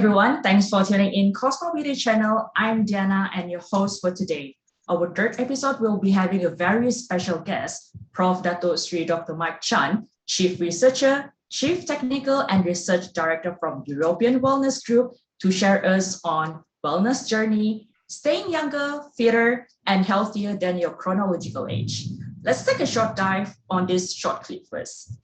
everyone, thanks for tuning in Cosmobeauté channel. I'm Diana and your host for today. Our third episode will be having a very special guest, Prof. Dato Sri Dr. Mike Chan, Chief Researcher, Chief Technical and Research Director from European Wellness Group, to share us on wellness journey, staying younger, fitter, and healthier than your chronological age. Let's take a short dive on this short clip first.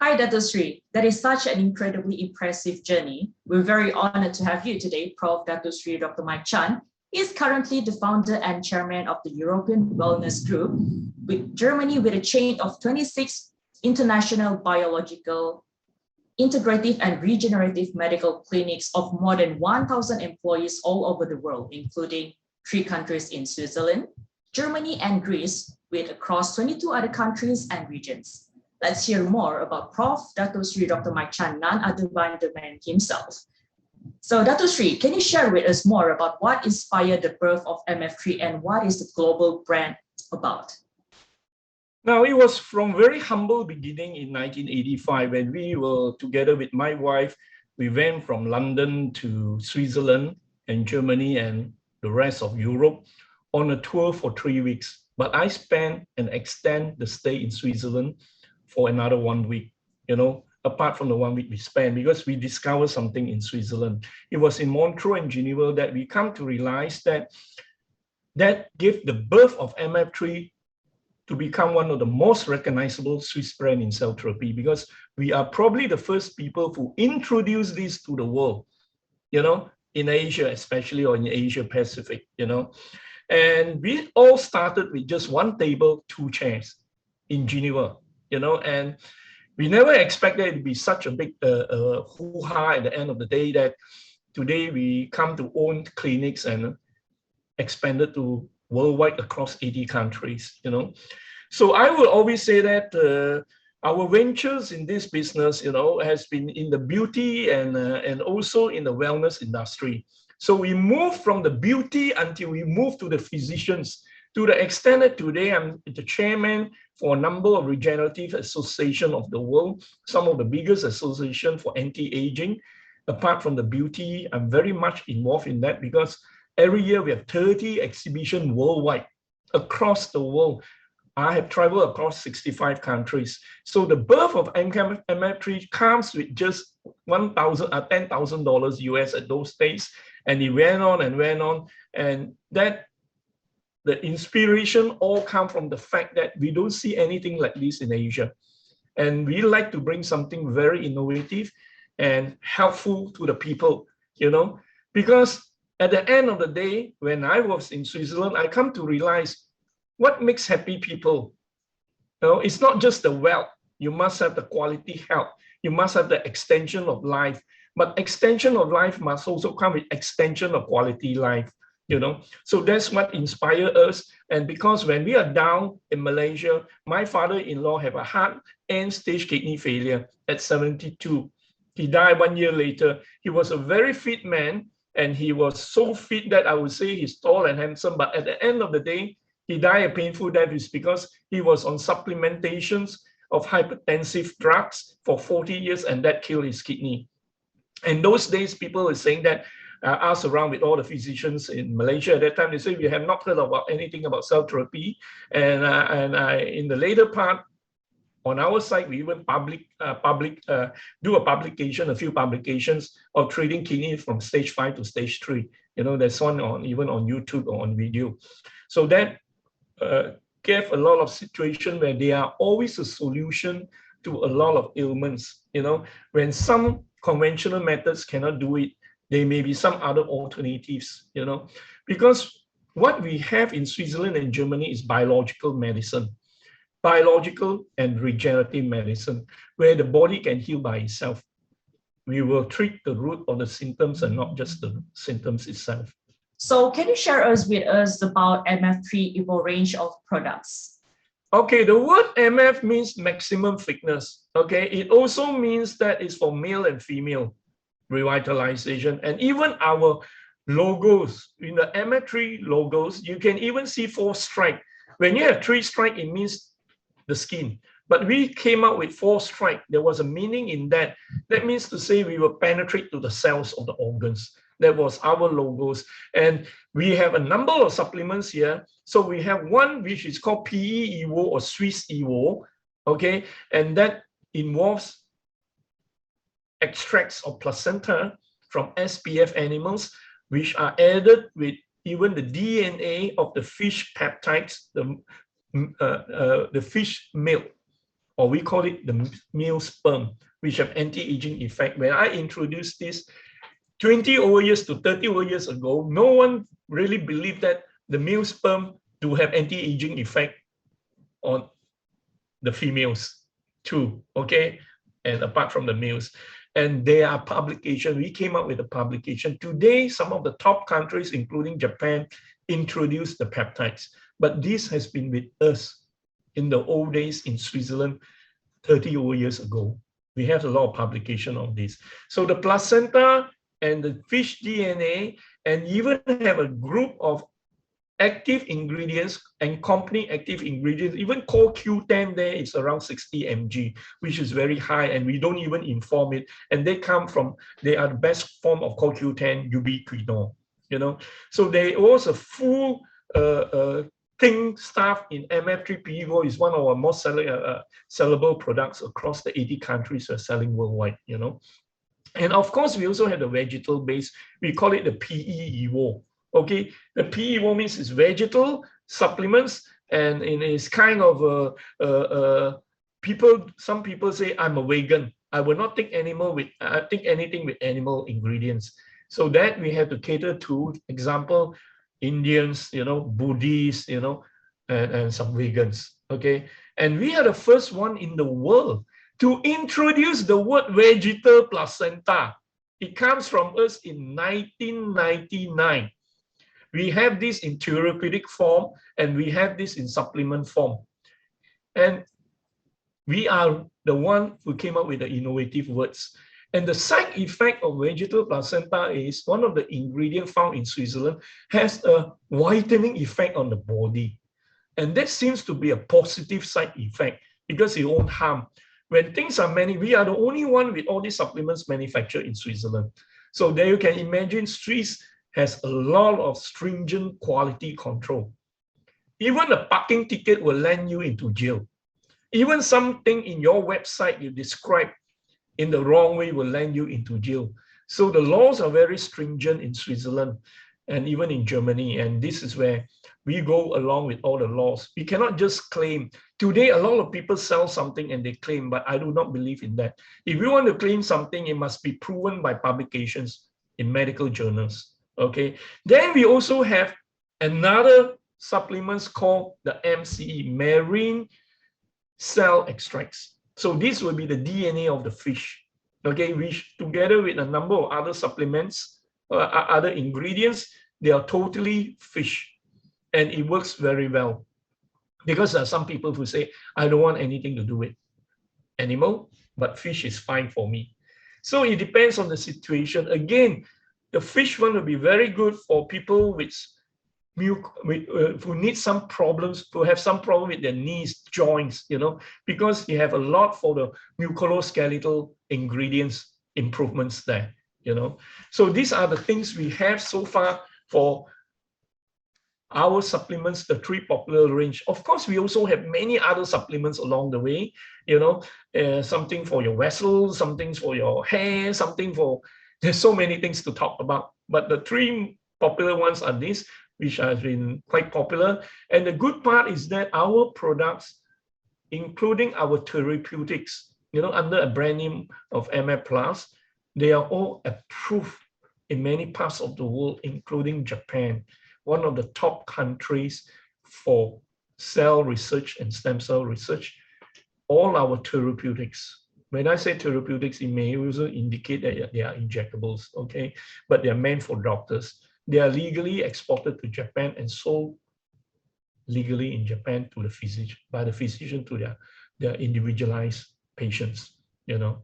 Hi, Dato Sri. That is such an incredibly impressive journey. We're very honored to have you today, Prof. Dato Sri Dr. Mike Chan. He is currently the founder and chairman of the European Wellness Group, with Germany with a chain of 26 international biological, integrative and regenerative medical clinics of more than 1,000 employees all over the world, including 3 countries in Switzerland, Germany and Greece, with across 22 other countries and regions. Let's hear more about Prof. Dato Sri Dr. Mike Chan, none other than the man himself. So Dato Sri, can you share with us more about what inspired the birth of MF3 and what is the global brand about? Now, it was from very humble beginning in 1985 when we were together with my wife we went from London to Switzerland and Germany and the rest of Europe on a tour for 3 weeks. But I spent and extend the stay in Switzerland for another 1 week, apart from the 1 week we spent, because we discovered something in Switzerland. It was in Montreux and Geneva that we come to realize that gave the birth of MF3 to become one of the most recognizable Swiss brand in cell therapy, because we are probably the first people who introduced this to the world, in Asia, especially, or in Asia Pacific, And we all started with just 1 table, 2 chairs in Geneva, and we never expected it to be such a big hoo-ha at the end of the day, that today we come to own clinics and expanded to worldwide across 80 countries, So I will always say that our ventures in this business, has been in the beauty and also in the wellness industry. So we moved from the beauty until we moved to the physicians, to the extent that today I'm the chairman for a number of regenerative associations of the world, some of the biggest associations for anti-aging. Apart from the beauty, I'm very much involved in that, because every year we have 30 exhibitions worldwide, across the world. I have traveled across 65 countries. So the birth of MF3 comes with just $10,000 US at those days. And it went on and went on. And that the inspiration all come from the fact that we don't see anything like this in Asia. And we like to bring something very innovative and helpful to the people, because at the end of the day, when I was in Switzerland, I come to realize what makes happy people. It's not just the wealth. You must have the quality health. You must have the extension of life. But extension of life must also come with extension of quality life. So that's what inspired us. And because when we are down in Malaysia, my father-in-law have a heart and stage kidney failure at 72. He died 1 year later. He was a very fit man, and he was so fit that I would say he's tall and handsome. But at the end of the day, he died a painful death is because he was on supplementations of hypertensive drugs for 40 years, and that killed his kidney. And those days, people were saying that, asked around with all the physicians in Malaysia at that time, they say, we have not heard about anything about cell therapy. And in the later part, on our side, we even do a few publications of treating kidney from stage 5 to stage 3. There's one even on YouTube or on video. So that gave a lot of situation where there are always a solution to a lot of ailments. When some conventional methods cannot do it, there may be some other alternatives, because what we have in Switzerland and Germany is biological medicine, biological and regenerative medicine, where the body can heal by itself. We will treat the root of the symptoms and not just the symptoms itself. So can you share with us about MF3 Evo range of products? Okay, the word MF means maximum thickness. Okay, it also means that it's for male and female revitalization. And even our logos, in the MF3 logos, you can even see 4 stripes. When you have 3 stripes, it means the skin. But we came out with 4 stripes. There was a meaning in that. That means to say we will penetrate to the cells of the organs. That was our logos. And we have a number of supplements here. So we have one which is called PE Evo or Swiss Evo, okay? And that involves extracts of placenta from SPF animals, which are added with even the DNA of the fish peptides, the fish milk, or we call it the male sperm, which have anti-aging effect. When I introduced this 20 over years to 30 over years ago, no one really believed that the male sperm do have anti-aging effect on the females too, okay? And apart from the males. And there are publications, we came up with a publication. Today, some of the top countries, including Japan, introduced the peptides. But this has been with us in the old days in Switzerland 30 over years ago. We have a lot of publication on this. So the placenta and the fish DNA, and even have a group of active ingredients and company active ingredients, even called Q10 there is around 60 mg, which is very high, and we don't even inform it. And they are the best form of called Q10 Ubiquinone, you know. So there was a full thing stuff in 𝗪𝗃 is one of our most sellable products across the 80 countries we're selling worldwide, you know. And of course, we also have the vegetal base. We call it the 𝗶𝗶𝗍𝗂. Okay, the 𝗶𝗶𝗍 means it's vegetal supplements, and it is kind of some people say I'm a vegan. I will not take anything with animal ingredients. So that we have to cater to, example, Indians, you know, Buddhists, you know, and some vegans. Okay, and we are the first one in the world to introduce the word vegetal placenta. It comes from us in 1999. We have this in therapeutic form, and we have this in supplement form. And we are the one who came up with the innovative words. And the side effect of vegetal placenta is one of the ingredients found in Switzerland has a whitening effect on the body. And that seems to be a positive side effect because it won't harm. When things are we are the only one with all these supplements manufactured in Switzerland. So there you can imagine Swiss has a lot of stringent quality control. Even a parking ticket will land you into jail. Even something in your website you describe in the wrong way will land you into jail. So the laws are very stringent in Switzerland and even in Germany. And this is where we go along with all the laws. We cannot just claim. Today, a lot of people sell something and they claim, but I do not believe in that. If you want to claim something, it must be proven by publications in medical journals. Okay. Then we also have another supplements called the MCE, marine cell extracts. So this will be the DNA of the fish. Okay, which together with a number of other supplements, other ingredients, they are totally fish. And it works very well. Because there are some people who say, I don't want anything to do with animal, but fish is fine for me. So it depends on the situation. Again, the fish one will be very good for people with who need some problems, who have some problem with their knees, joints, you know, because you have a lot for the musculoskeletal ingredients improvements there, you know. So these are the things we have so far for our supplements, the 3 popular range. Of course, we also have many other supplements along the way, you know, something for your vessels, something for your hair, something for, there's so many things to talk about. But the 3 popular ones are these, which has been quite popular. And the good part is that our products, including our therapeutics, you know, under a brand name of 𝗪𝗋+, they are all approved in many parts of the world, including Japan, one of the top countries for cell research and stem cell research. All our therapeutics, when I say therapeutics, it may also indicate that they are injectables, okay? But they are meant for doctors. They are legally exported to Japan and sold legally in Japan to the physician, by the physician to their individualized patients, you know.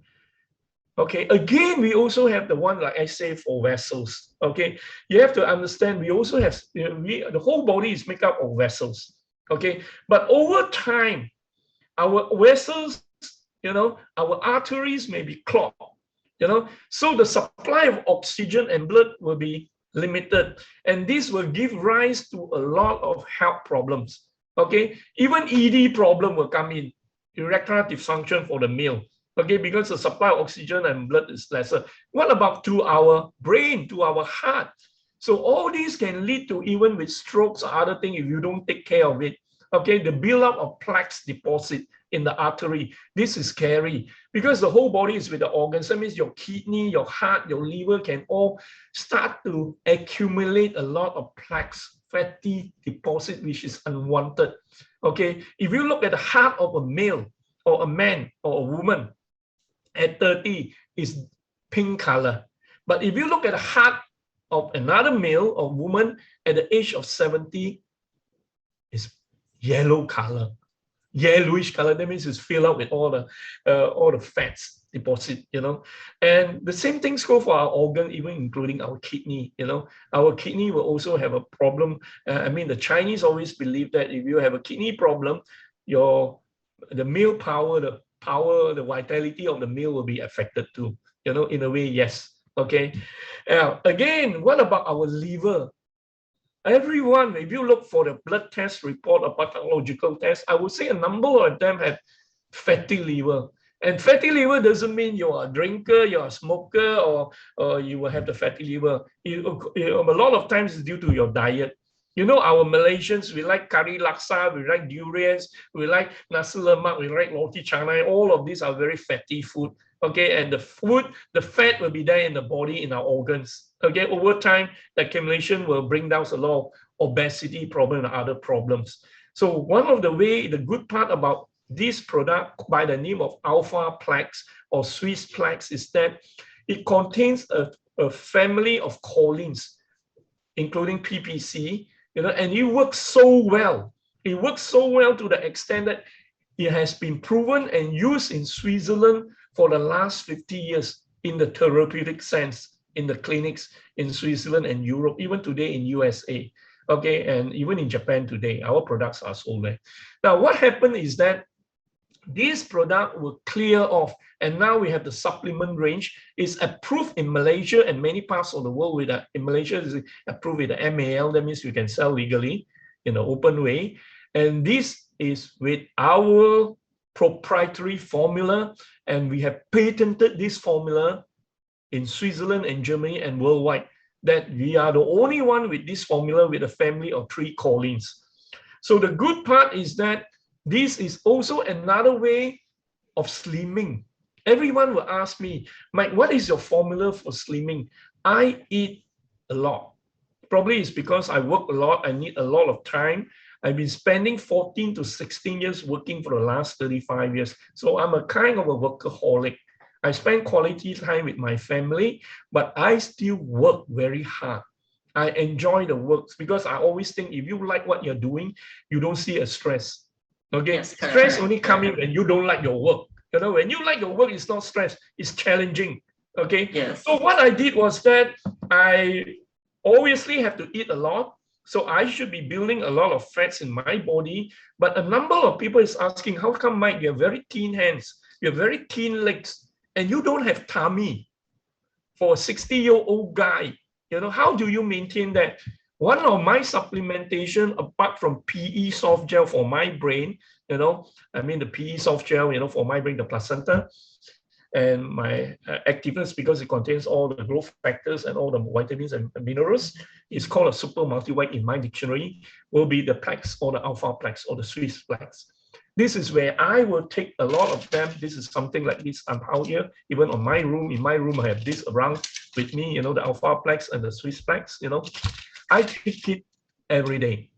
Okay, again, we also have the one, like I say, for vessels. Okay, you have to understand, we also have, you know, the whole body is made up of vessels. Okay, but over time, our vessels, you know, our arteries may be clogged, you know, so the supply of oxygen and blood will be limited, and this will give rise to a lot of health problems. Okay, even ED problem will come in, erectile dysfunction for the male. Okay, because the supply of oxygen and blood is lesser. What about to our brain, to our heart? So all these can lead to, even with strokes or other things, if you don't take care of it. Okay, the buildup of plaques deposit in the artery. This is scary because the whole body is with the organs. That means your kidney, your heart, your liver can all start to accumulate a lot of plaques, fatty deposit, which is unwanted. Okay, if you look at the heart of a male or a man or a woman, at 30 is pink color. But if you look at the heart of another male or woman at the age of 70, it's yellow color, yellowish color. That means it's filled up with all the fats. deposit, and the same things go for our organ, even including our kidney. Our kidney will also have a problem. I mean, the Chinese always believe that if you have a kidney problem, the male power, the vitality of the male will be affected too. In a way, yes. Okay. Now, again, what about our liver? Everyone, if you look for the blood test report or pathological test, I would say a number of them have fatty liver. And fatty liver doesn't mean you're a drinker, you're a smoker, or you will have the fatty liver. A lot of times it's due to your diet. Our Malaysians, we like curry laksa, we like durians, we like nasi lemak, we like roti canai. All of these are very fatty food. Okay, and the fat will be there in the body, in our organs. Okay, over time, the accumulation will bring down a lot of obesity problem and other problems. So one of the good part about this product by the name of 𝗪𝗲𝗹𝗂𝗁𝗂 or 𝗧𝗵𝗆 is that it contains a family of choline, including PPC, and it works so well. It works so well to the extent that it has been proven and used in Switzerland for the last 50 years in the therapeutic sense, in the clinics in Switzerland and Europe, even today in USA, okay, and even in Japan today, our products are sold there. Now, what happened is that this product will clear off, and now we have the supplement range. It's approved in Malaysia and many parts of the world. In Malaysia, it's approved with the MAL. That means we can sell legally in an open way. And this is with our proprietary formula, and we have patented this formula in Switzerland and Germany and worldwide, that we are the only one with this formula with a family of 3 cholines. So the good part is that this is also another way of slimming. Everyone will ask me, Mike, what is your formula for slimming? I eat a lot. Probably it's because I work a lot, I need a lot of time. I've been spending 14 to 16 years working for the last 35 years. So I'm a kind of a workaholic. I spend quality time with my family, but I still work very hard. I enjoy the work because I always think if you like what you're doing, you don't see a stress. Okay, yes, stress only coming when you don't like your work. When you like your work, it's not stress, it's challenging. Okay, yes. So what I did was that I obviously have to eat a lot. So I should be building a lot of fats in my body. But a number of people is asking, how come, Mike, you have very thin hands, you have very thin legs, and you don't have tummy for a 60-year-old guy? How do you maintain that? One of my supplementation, apart from PE soft gel for my brain, I mean the PE soft gel, for my brain, the placenta, and my activeness, because it contains all the growth factors and all the vitamins and minerals, is called a super multivite in my dictionary, will be the plex or the 𝗪𝗲𝗋 or the 𝗧𝗵𝗆. This is where I will take a lot of them. This is something like this. I'm out here, even on my room. In my room, I have this around with me, the 𝗪𝗲𝗋 and the 𝗧𝗵𝗆, I take it every day,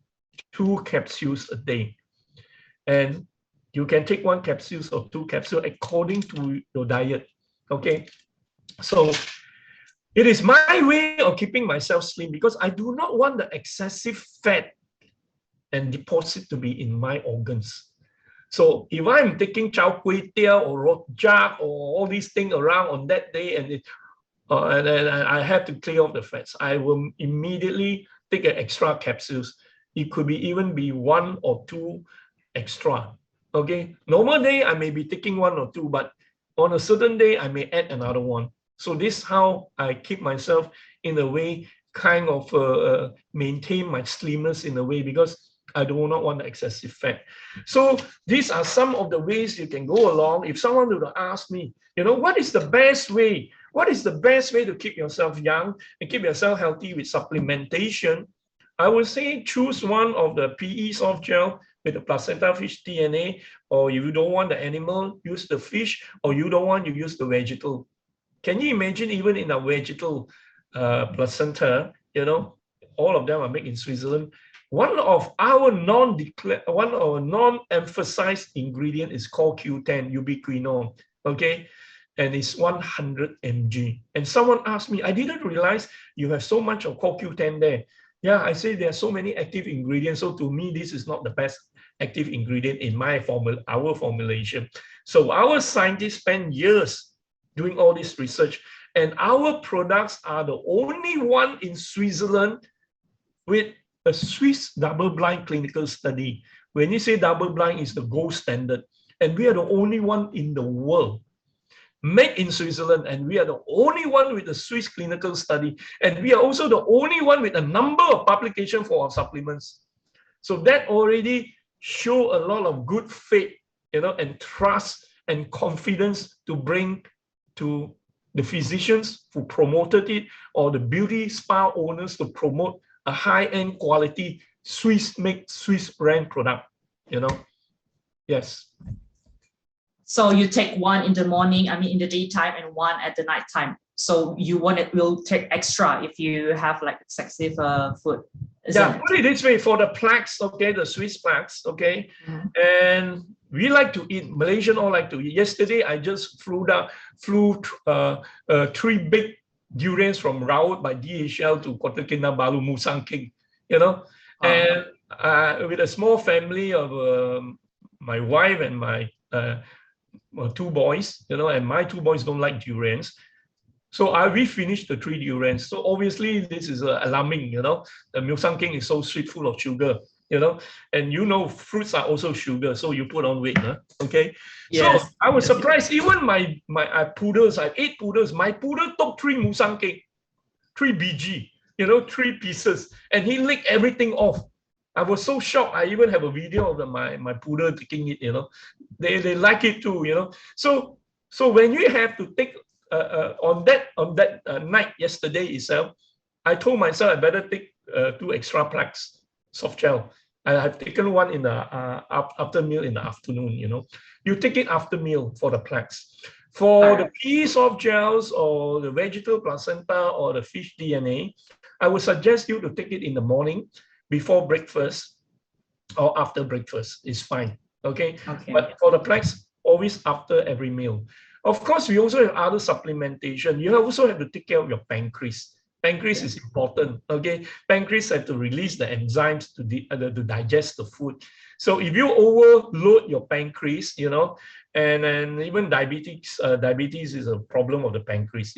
2 capsules a day. And you can take 1 capsule or 2 capsules according to your diet. Okay. So it is my way of keeping myself slim because I do not want the excessive fat and deposit to be in my organs. So if I'm taking 𝗬𝗁𝗹𝗹 or rojak or all these things around on that day, and I have to clear off the fats, I will immediately take an extra capsules. It could even be 1 or 2 extra. Okay, normal day I may be taking 1 or 2, but on a certain day I may add another 1. So this is how I keep myself in a way, kind of maintain my slimness in a way, because I do not want the excessive fat. So these are some of the ways you can go along. If someone were to ask me, what is the best way? What is the best way to keep yourself young and keep yourself healthy with supplementation? I would say choose one of the PE soft gel with the placenta fish DNA, or if you don't want the animal, use the fish, or you don't want, you use the vegetal. Can you imagine even in a vegetal placenta, all of them are made in Switzerland. One of our non-emphasized ingredient is called Q10 Ubiquinone, okay? And it's 100 mg. And someone asked me, I didn't realize you have so much of CoQ10 there. Yeah, I say there are so many active ingredients. So to me, this is not the best active ingredient in our formulation. So our scientists spend years doing all this research. And our products are the only one in Switzerland with a Swiss double-blind clinical study. When you say double-blind, it's the gold standard. And we are the only one in the world made in Switzerland, and we are the only one with a Swiss clinical study. And we are also the only one with a number of publications for our supplements. So that already show a lot of good faith, and trust and confidence to bring to the physicians who promoted it, or the beauty spa owners to promote a high-end quality Swiss-made, Swiss brand product, Yes. So you take one in the morning, in the daytime, and one at the night time. So you will take extra if you have like excessive food. Yeah, put it this way, for the plaques, okay, the Swiss plaques, okay, and we like to eat, Malaysian all like to eat. Yesterday, I just flew 3 big durians from 𝗪𝗏𝗹𝗹 by DHL to Kota Kinabalu, Musang King, and with a small family of my wife and my 2 boys, and my 2 boys don't like durians. So we finished the 3 durians. So obviously this is alarming, The Musang King is so sweet, full of sugar, and fruits are also sugar, so you put on weight, okay? Yes. So I was surprised, even my poodles, I have 8 poodles, my poodle took 3 Musang King, 3 BG, 3 pieces, and he licked everything off. I was so shocked. I even have a video of my poodle taking it, They like it too, So when you have to take on that night yesterday itself, I told myself I better take 2 extra plaques soft gel. I have taken one in the after meal in the afternoon. You take it after meal for the plaques. For the pea soft gels or the vegetable placenta or the fish DNA, I would suggest you to take it in the morning before breakfast or after breakfast. Is fine. Okay. But for the plaques, always after every meal. Of course, we also have other supplementation. You also have to take care of your pancreas. Pancreas is important, okay? Pancreas have to release the enzymes to digest the food. So if you overload your pancreas, and even diabetes is a problem of the pancreas,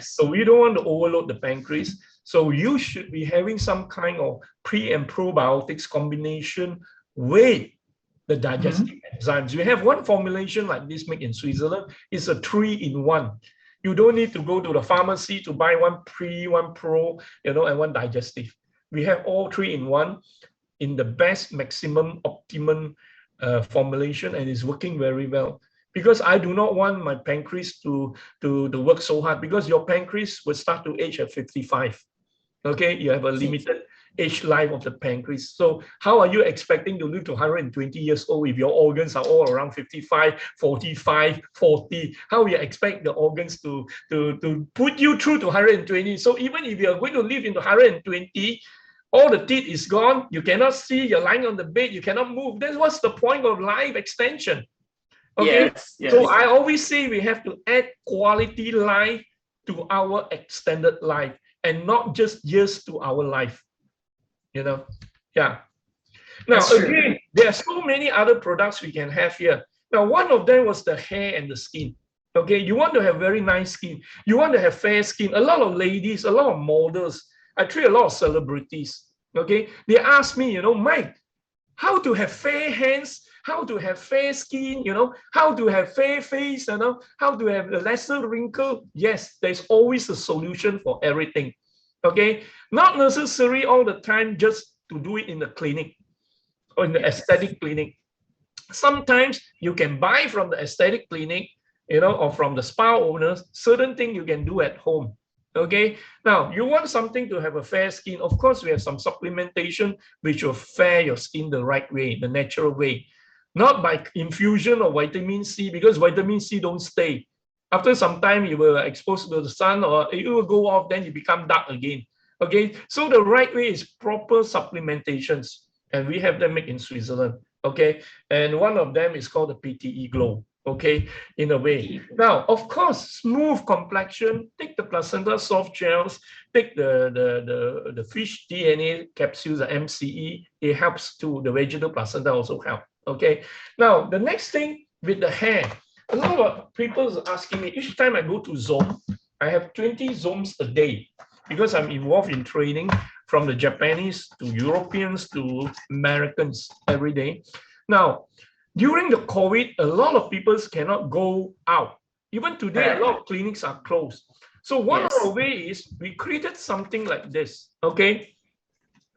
So we don't want to overload the pancreas. So you should be having some kind of pre and probiotics combination with the digestive enzymes. We have one formulation like this made in Switzerland. It's a 3-in-1. You don't need to go to the pharmacy to buy one pre, one pro, and one digestive. We have all 3-in-1 in the best maximum optimum formulation, and it's working very well. Because I do not want my pancreas to work so hard, because your pancreas will start to age at 55. Okay, you have a limited age life of the pancreas. So how are you expecting to live to 120 years old if your organs are all around 55, 45, 40? How you expect the organs to put you through to 120? So even if you're going to live into 120, all the teeth is gone, you cannot see, you're lying on the bed, you cannot move. That's what's the point of life extension. Okay, so I always say we have to add quality life to our extended life, and not just years to our life. Now again, there are so many other products we can have here. Now, one of them was the hair and the skin. Okay, you want to have very nice skin, you want to have fair skin. A lot of ladies, a lot of models, I treat a lot of celebrities. Okay, they ask me, Mike, how to have fair hands, how to have fair skin, how to have fair face, how to have a lesser wrinkle. Yes, there's always a solution for everything. Okay, not necessary all the time just to do it in the clinic or in the aesthetic clinic. Sometimes you can buy from the aesthetic clinic, or from the spa owners, certain things you can do at home. Okay, now you want something to have a fair skin. Of course, we have some supplementation which will fair your skin the right way, the natural way, not by infusion of vitamin C, because vitamin C don't stay. After some time, you will expose to the sun, or it will go off, then you become dark again. Okay, so the right way is proper supplementations, and we have them made in Switzerland. Okay, and one of them is called the PTE Glow. Okay, in a way. Now, of course, smooth complexion, take the placenta soft gels, take the fish DNA capsules, the MCE, it helps to the vegetable placenta also help. Okay, now the next thing with the hair. a lot of people are asking me, each time I go to Zoom, I have 20 Zooms a day because I'm involved in training from the Japanese to Europeans to Americans every day. Now, during the COVID, a lot of people cannot go out. Even today, a lot of clinics are closed. So one of the ways is we created something like this, okay?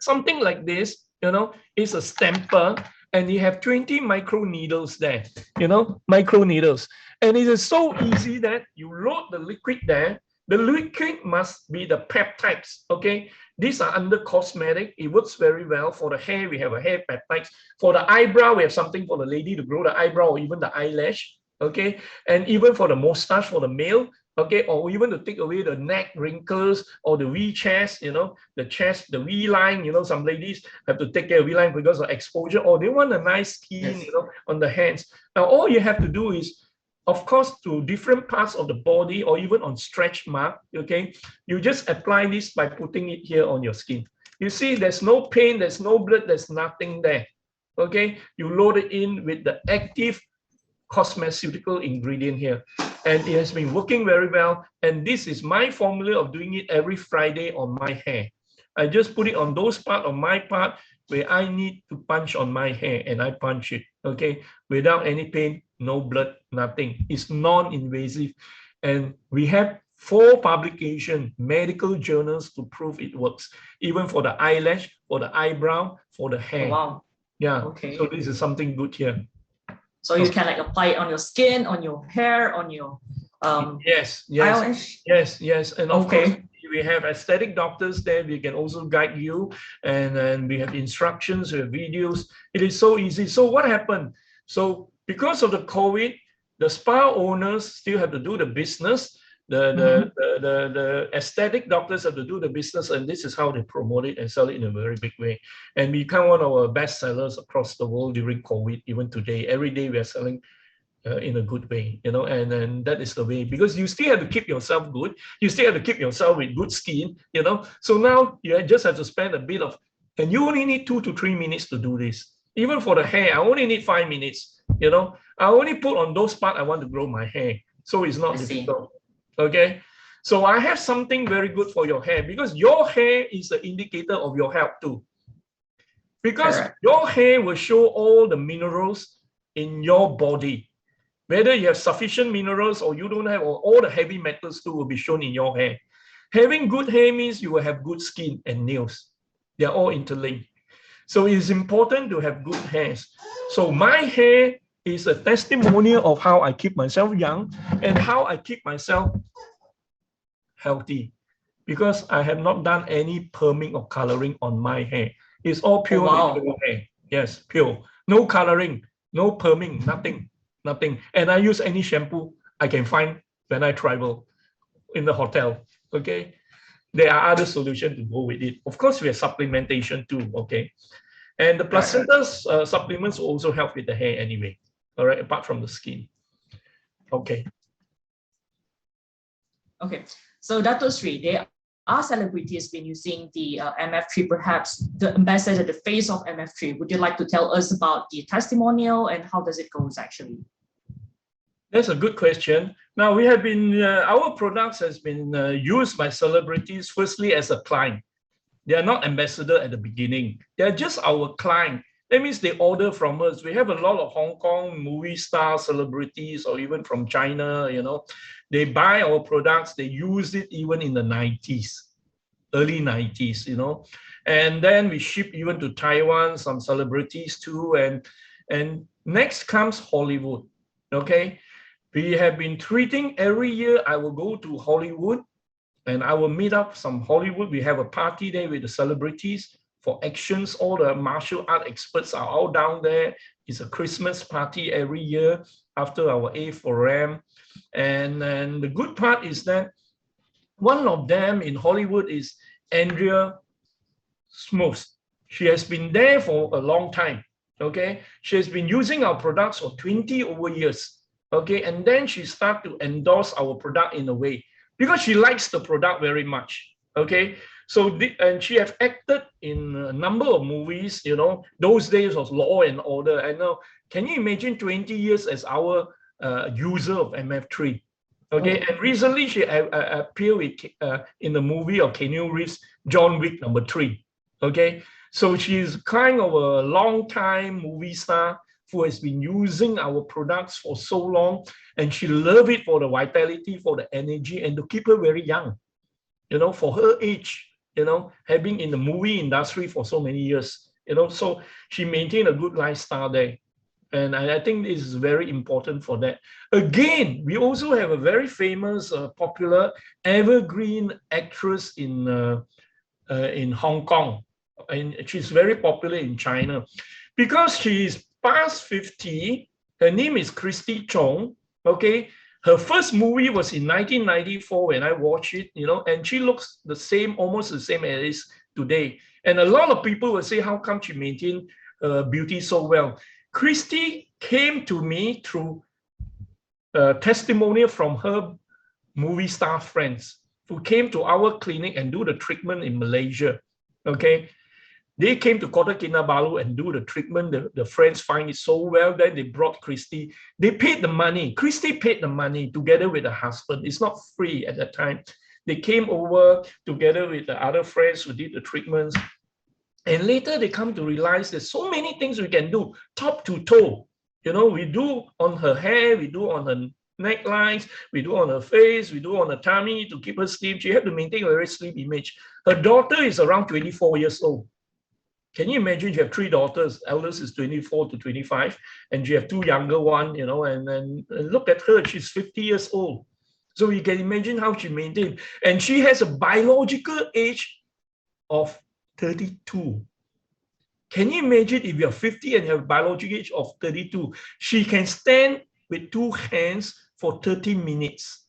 Something like this, you know, is a stamper, and you have 20 micro needles there, you know, micro needles. And it is so easy that you load the liquid there. The liquid must be the peptides, okay? These are under cosmetic. It works very well. For the hair, we have a hair peptides. For the eyebrow, we have something for the lady to grow the eyebrow or even the eyelash, okay? And even for the mustache for the male, okay, or even to take away the neck wrinkles or the V chest, you know, the chest, the V line, you know, some ladies have to take care of V line because of exposure, or they want a nice skin, you know, on the hands. Now, all you have to do is, of course, to different parts of the body or even on stretch mark, okay, you just apply this by putting it here on your skin. You see, there's no pain, there's no blood, there's nothing there, okay? You load it in with the active cosmeceutical ingredient here, and it has been working very well. And this is my formula of doing it every Friday on my hair. I just put it on those parts of my part where I need to punch on my hair, and I punch it, okay, without any pain, no blood, nothing. It's non-invasive, and we have 4 publications, medical journals to prove it works, even for the eyelash, for the eyebrow, for the hair. Oh, wow. Yeah. Okay. So this is something good here. So you can like apply it on your skin, on your hair, on your yes, eyelash. Yes, and of course we have aesthetic doctors there. We can also guide you, and then we have instructions, we have videos. It is so easy. So what happened? So because of the COVID, the spa owners still have to do the business. The aesthetic doctors have to do the business, and this is how they promote it and sell it in a very big way. And we become one of our best sellers across the world during COVID. Even today, every day we are selling in a good way, you know, and that is the way, because you still have to keep yourself good. You still have to keep yourself with good skin, you know. So now you just have to spend a bit of, and you only need 2 to 3 minutes to do this. Even for the hair, I only need 5 minutes, you know. I only put on those parts I want to grow my hair. So it's not difficult. Okay, so I have something very good for your hair, because your hair is an indicator of your health too. Because your hair will show all the minerals in your body. Whether you have sufficient minerals or you don't have, or all the heavy metals too will be shown in your hair. Having good hair means you will have good skin and nails. They are all interlinked. So it is important to have good hairs. So my hair is a testimonial of how I keep myself young and how I keep myself healthy, because I have not done any perming or coloring on my hair. It's all pure natural hair. Yes, pure. No coloring, no perming, nothing. And I use any shampoo I can find when I travel in the hotel. Okay, there are other solutions to go with it. Of course, we have supplementation too. Okay, and the placenta supplements also help with the hair anyway. All right, apart from the skin. Okay. Okay, so Dato Sri, there are celebrities been using the MF3, perhaps the ambassador, the face of MF3. Would you like to tell us about the testimonial and how does it go actually? That's a good question. Now we have been, our products has been used by celebrities, firstly as a client. They are not ambassador at the beginning. They are just our client. That means they order from us. We have a lot of Hong Kong movie star celebrities, or even from China, you know. They buy our products, they use it even in the 90s, early 90s, you know. And then we ship even to Taiwan, some celebrities too. And next comes Hollywood, okay? We have been treating every year. I will go to Hollywood and I will meet up some Hollywood. We have a party there with the celebrities for actions. All the martial art experts are all down there. It's a Christmas party every year after our 𝗍𝗶𝗏. And the good part is that one of them in Hollywood is Andrea Smoos. She has been there for a long time. Okay, she has been using our products for 20 over years. Okay, and then she started to endorse our product in a way because she likes the product very much. Okay, so and she has acted in a number of movies. You know, those days was Law and Order. And now, can you imagine 20 years as our user of MF3. Okay, and recently she appeared with, in the movie of Keanu Reeves, John Wick #3. Okay, so she's kind of a long-time movie star who has been using our products for so long, and she loves it for the vitality, for the energy, and to keep her very young. You know, for her age, you know, having in the movie industry for so many years, you know, so she maintained a good lifestyle there. And I think this is very important for that. Again, we also have a very famous, popular, evergreen actress in Hong Kong. And she's very popular in China. Because she is past 50, her name is Christy Chong, okay? Her first movie was in 1994 when I watched it, you know, and she looks the same, almost the same as it is today. And a lot of people will say, how come she maintained beauty so well? Christy came to me through testimonial from her movie star friends who came to our clinic and do the treatment in Malaysia. Okay, they came to Kota Kinabalu and do the treatment. The friends find it so well, then they brought Christy. They paid the money. Christy paid the money together with her husband. It's not free at that time. They came over together with the other friends who did the treatments. And later they come to realize there's so many things we can do, top to toe. You know, we do on her hair, we do on her necklines, we do on her face, we do on her tummy to keep her slim. She had to maintain a very slim image. Her daughter is around 24 years old. Can you imagine? You have 3 daughters. Eldest is 24 to 25, and you have 2 younger ones, you know, and look at her, she's 50 years old. So you can imagine how she maintained. And she has a biological age of 32. Can you imagine if you're 50 and you have a biological age of 32? She can stand with 2 hands for 30 minutes.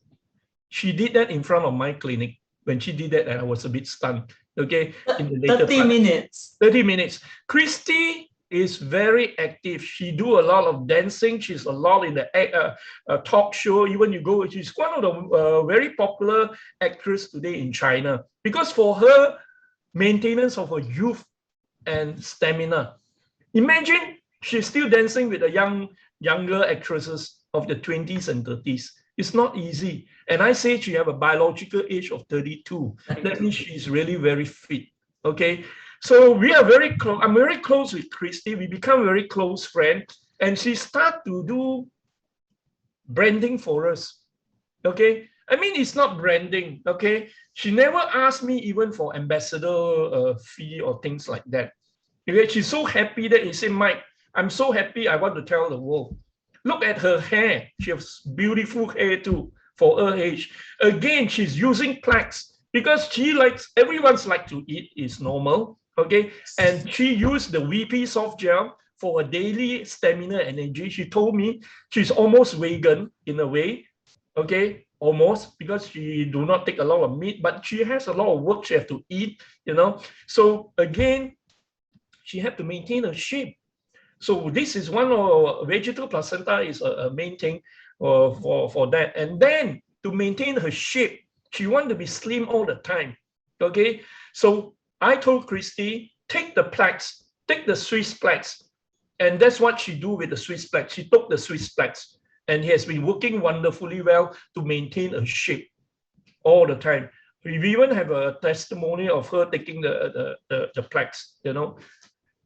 She did that in front of my clinic. When she did that, I was a bit stunned. Okay, in the later 30 minutes. 30 minutes. Christy is very active. She do a lot of dancing. She's a lot in the talk show. Even you go, she's one of the very popular actress today in China, because for her maintenance of her youth and stamina. Imagine she's still dancing with the younger actresses of the 20s and 30s. It's not easy. And I say she have a biological age of 32. That means she's really very fit. Okay. So we are very close. I'm very close with Christy. We become very close friends. And she start to do branding for us. Okay. I mean, it's not branding. Okay. She never asked me even for ambassador fee or things like that. Okay? She's so happy that he said, Mike, I'm so happy. I want to tell the world. Look at her hair. She has beautiful hair too for her age. Again, she's using plaques because she likes, everyone's like to eat is normal. Okay. And she used the 𝗬𝗶 soft gel for her daily stamina and energy. She told me she's almost vegan in a way. Okay. Almost, because she do not take a lot of meat, but she has a lot of work she has to eat, you know. So again, she had to maintain her shape. So this is one of vegetal placenta is a main thing for that. And then to maintain her shape, she wanted to be slim all the time. Okay, so I told Christy, take the plaques, take the Swiss plaques, and that's what she do with the Swiss plaques. She took the Swiss plaques, and he has been working wonderfully well to maintain her shape all the time. We even have a testimony of her taking the plaques, you know.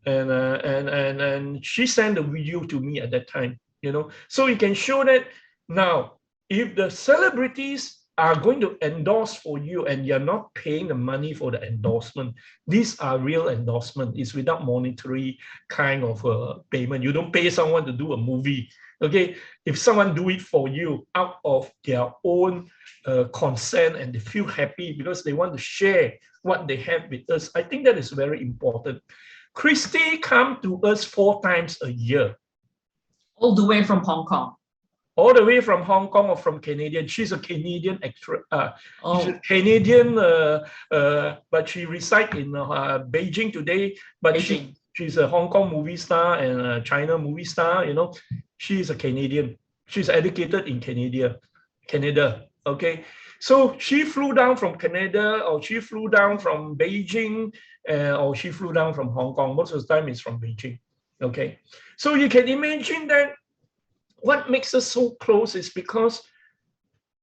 And she sent a video to me at that time, you know. So you can show that now, if the celebrities are going to endorse for you and you're not paying the money for the endorsement, these are real endorsement. It's without monetary kind of payment. You don't pay someone to do a movie. Okay, if someone do it for you out of their own consent and they feel happy because they want to share what they have with us, I think that is very important. Christy come to us 4 times a year. All the way from Hong Kong. All the way from Hong Kong or from Canadian. She's a Canadian actress. She's a Canadian, but she resides in Beijing today. But she's a Hong Kong movie star and a China movie star. You know, she's a Canadian. She's educated in Canada. Okay, so she flew down from Canada, or she flew down from Beijing, or she flew down from Hong Kong. Most of the time it's from Beijing. Okay, so you can imagine that what makes us so close is because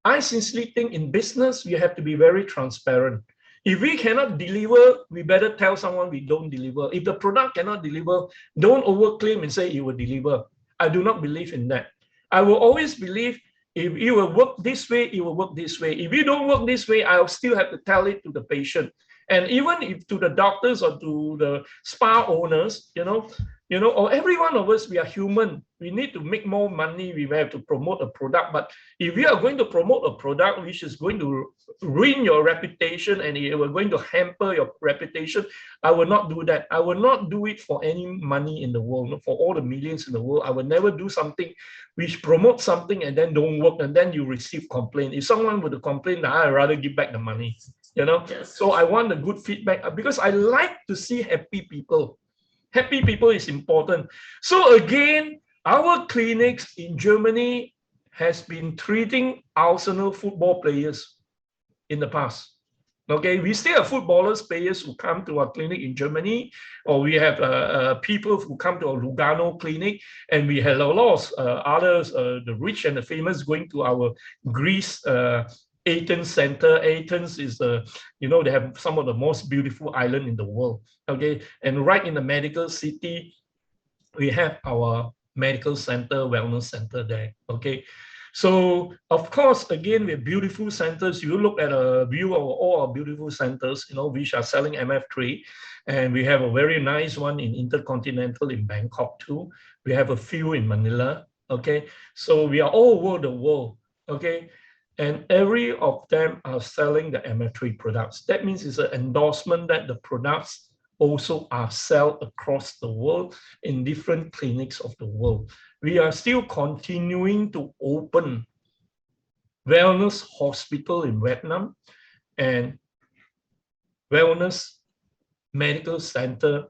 I sincerely think in business, we have to be very transparent. If we cannot deliver, we better tell someone we don't deliver. If the product cannot deliver, don't overclaim and say you will deliver. I do not believe in that. I will always believe if you will work this way, it will work this way. If you don't work this way, I'll still have to tell it to the patient. And even if to the doctors or to the spa owners, or every one of us, we are human. We need to make more money. We have to promote a product. But if you are going to promote a product which is going to ruin your reputation and it will going to hamper your reputation, I will not do that. I will not do it for any money in the world, for all the millions in the world. I will never do something which promotes something and then don't work and then you receive complaint. If someone would complain, I'd rather give back the money. Yes. So I want a good feedback because I like to see happy people. Happy people is important. So again, our clinics in Germany has been treating Arsenal football players in the past. Okay, we still have footballers, players who come to our clinic in Germany, or we have people who come to our Lugano clinic, and we have a lot of others, the rich and the famous, going to our Greece Athens Center. Athens is they have some of the most beautiful island in the world. Okay, and right in the medical city, we have our medical center, wellness center there. Okay, so of course, again, we have beautiful centers. You look at a view of all our beautiful centers, which are selling MF3, and we have a very nice one in Intercontinental in Bangkok too. We have a few in Manila. Okay, so we are all over the world. Okay. And every of them are selling the MF3 products. That means it's an endorsement that the products also are sold across the world in different clinics of the world. We are still continuing to open wellness hospital in Vietnam and wellness medical center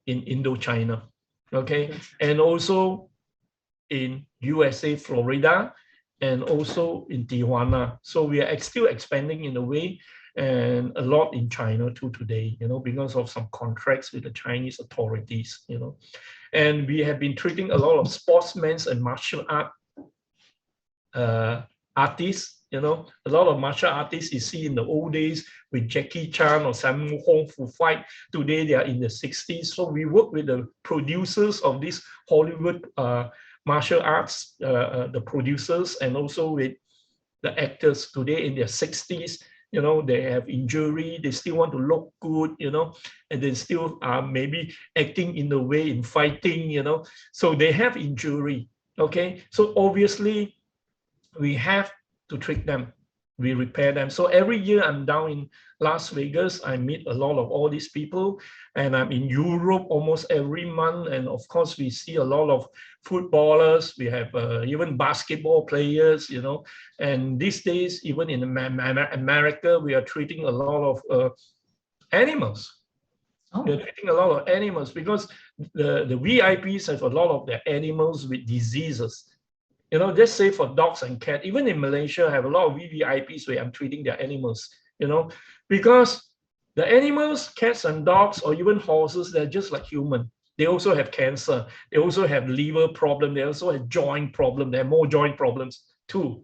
in Indochina. Okay, and also in USA, Florida, and also in Tijuana. So we are still expanding in a way, and a lot in China too today, because of some contracts with the Chinese authorities, And we have been treating a lot of sportsmen and martial art artists, a lot of martial artists you see in the old days with Jackie Chan or Sammo Hung who fight. Today they are in the 60s. So we work with the producers of this Hollywood martial arts, the producers, and also with the actors today in their 60s. They have injury, they still want to look good, and they still are maybe acting in a way in fighting, so they have injury. Okay, so obviously we have to treat them, we repair them. So every year I'm down in Las Vegas, I meet a lot of all these people, and I'm in Europe almost every month. And of course, we see a lot of footballers, we have even basketball players, and these days, even in America, we are treating a lot of animals. Oh. We are treating a lot of animals because the VIPs have a lot of their animals with diseases. Just say for dogs and cats, even in Malaysia, I have a lot of VVIPs where I'm treating their animals, because the animals, cats and dogs, or even horses, they're just like human. They also have cancer. They also have liver problem. They also have joint problem. They have more joint problems too,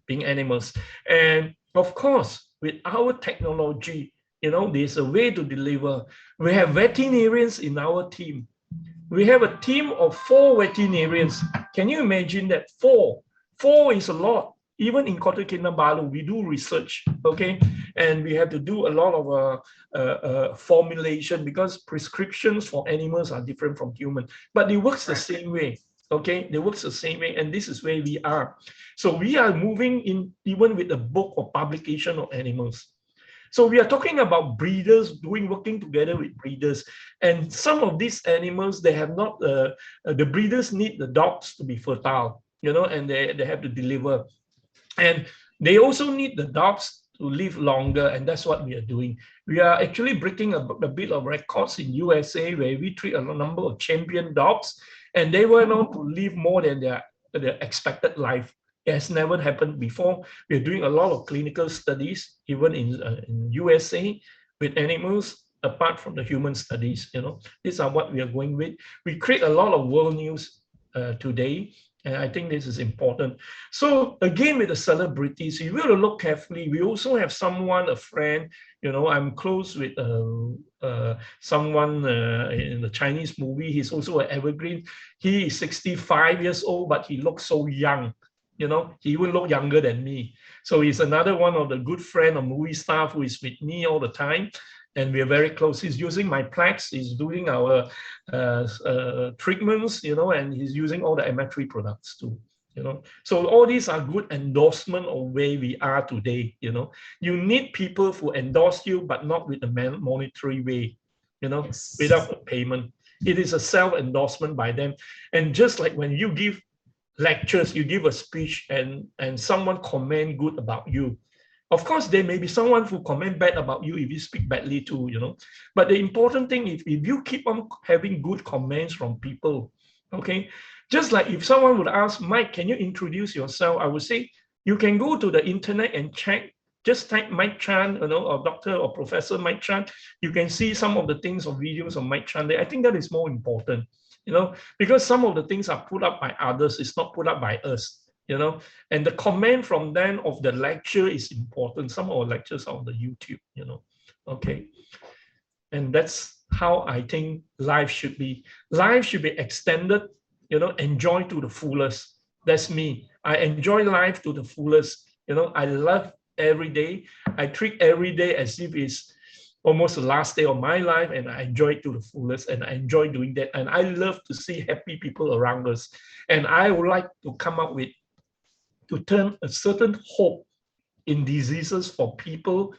being animals. And of course, with our technology, there's a way to deliver. We have veterinarians in our team. We have a team of 4 veterinarians. Can you imagine that? 4 is a lot. Even in Kota Kinabalu, we do research, okay? And we have to do a lot of formulation because prescriptions for animals are different from human, but it works the same way, okay? It works the same way, and this is where we are. So we are moving in even with the book or publication of animals. So we are talking about breeders working together with breeders, and some of these animals, they have not, the breeders need the dogs to be fertile, and they have to deliver. And they also need the dogs to live longer, and that's what we are doing. We are actually breaking a bit of records in USA where we treat a number of champion dogs, and they went on to live more than their expected life. It has never happened before. We're doing a lot of clinical studies, even in USA, with animals, apart from the human studies. These are what we are going with. We create a lot of world news today. And I think this is important. So again, with the celebrities, you will look carefully. We also have someone, a friend, I'm close with someone in the Chinese movie. He's also an evergreen. He is 65 years old, but he looks so young. He will look younger than me. So he's another one of the good friend of movie staff who is with me all the time. And we are very close. He's using my plaques. He's doing our treatments, and he's using all the 𝗪𝗃 products too, So all these are good endorsement of where we are today, You need people who endorse you, but not with a monetary way, Yes. without a payment. It is a self-endorsement by them. And just like when you give lectures, you give a speech and someone comment good about you. Of course, there may be someone who comment bad about you if you speak badly too, But the important thing is if you keep on having good comments from people, okay? Just like if someone would ask, Mike, can you introduce yourself? I would say, you can go to the internet and check, just type Mike Chan, or Dr. or Professor Mike Chan. You can see some of the things or videos of Mike Chan there. I think that is more important, because some of the things are put up by others, it's not put up by us. And the comment from them of the lecture is important. Some of our lectures are on the YouTube, okay. And that's how I think life should be. Life should be extended, enjoy to the fullest. That's me. I enjoy life to the fullest. I love every day. I treat every day as if it's almost the last day of my life, and I enjoy it to the fullest, and I enjoy doing that. And I love to see happy people around us. And I would like to come up with to turn a certain hope in diseases for people